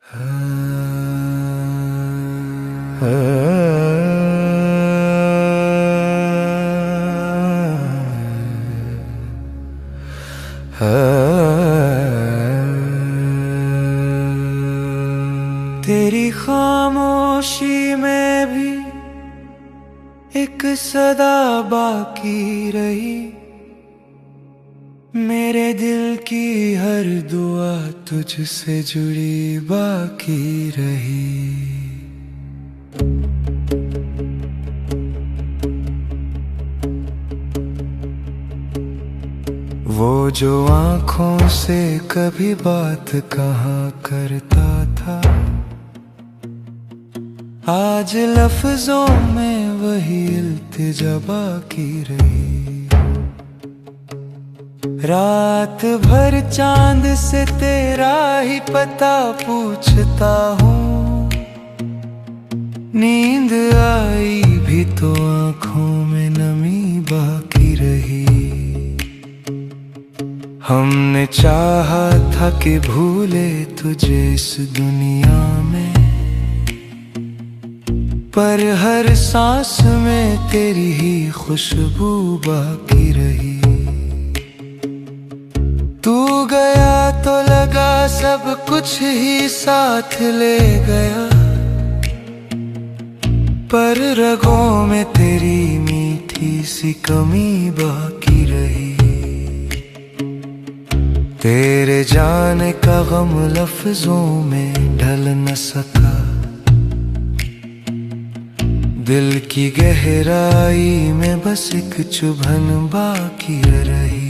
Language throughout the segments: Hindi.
तेरी खामोशी में भी एक सदा बाकी रही, मेरे दिल की हर दुआ तुझसे जुड़ी बाकी रही। वो जो आँखों से कभी बात कहाँ करता था, आज लफ्जों में वही इल्तिजा बाकी रही। रात भर चांद से तेरा ही पता पूछता हूँ, नींद आई भी तो आँखों में नमी बाकी रही। हमने चाहा था कि भूले तुझे इस दुनिया में, पर हर सांस में तेरी ही खुशबू बाकी रही। तू गया तो लगा सब कुछ ही साथ ले गया, पर रगों में तेरी मीठी सी कमी बाकी रही। तेरे जाने का गम लफ्जों में ढल न सका, दिल की गहराई में बस एक चुभन बाकी रही।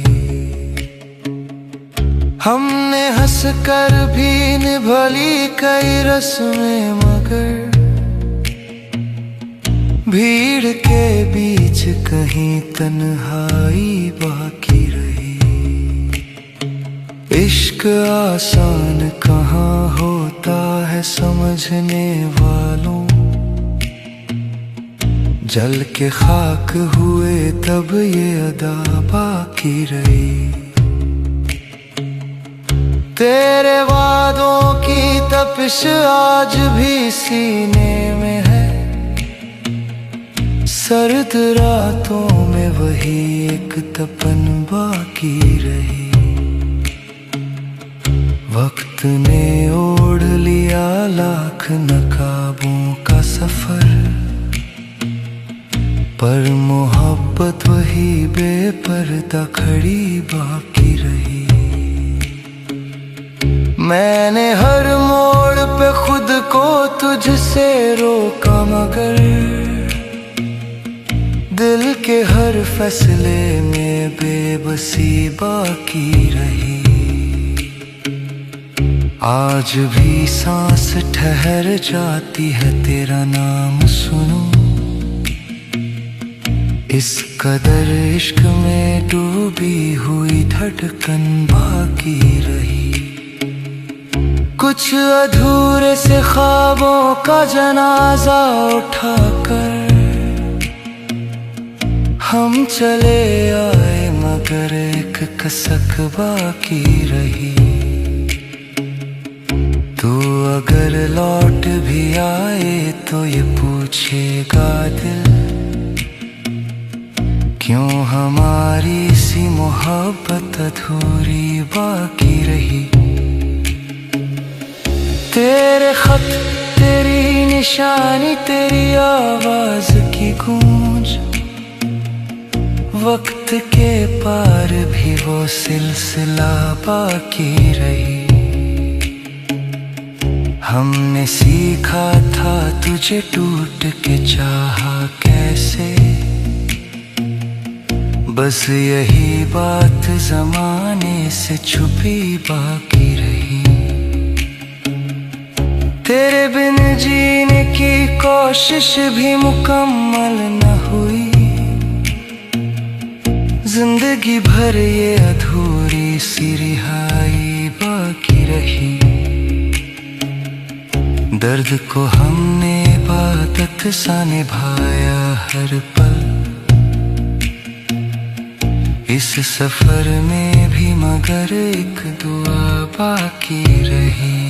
हमने हंस कर भी निभाली कई रस्में, मगर भीड़ के बीच कहीं तन्हाई बाकी रही। इश्क आसान कहाँ होता है समझने वालों, जल के खाक हुए तब ये अदा बाकी रही। तेरे वादों की तपिश आज भी सीने में है, सर्द रातों में वही एक तपन बाकी रही। वक्त ने ओढ़ लिया लाख नकाबों का सफर, पर मोहब्बत वही बेपर्दा खड़ी बाकी रही। मैंने हर मोड़ पे खुद को तुझसे रोका, मगर दिल के हर फैसले में बेबसी बाकी रही। आज भी सांस ठहर जाती है तेरा नाम सुनो, इस कदर इश्क में डूबी हुई धड़कन बाकी रही। कुछ अधूरे से ख्वाबों का जनाजा उठाकर हम चले आए, मगर एक कसक बाकी रही। तू अगर लौट भी आए तो ये पूछेगा दिल, क्यों हमारी सी मोहब्बत अधूरी बाकी रही। तेरे खत, तेरी निशानी, तेरी आवाज की गूंज, वक्त के पार भी वो सिलसिला बाकी रही। हमने सीखा था तुझे टूट के चाहा कैसे, बस यही बात जमाने से छुपी बाकी रही। तेरे बिन जीने की कोशिश भी मुकम्मल न हुई, जिंदगी भर ये अधूरी सी रिहाई बाकी रही। दर्द को हमने इबादत सा निभाया हर पल, इस सफर में भी मगर एक दुआ बाकी रही।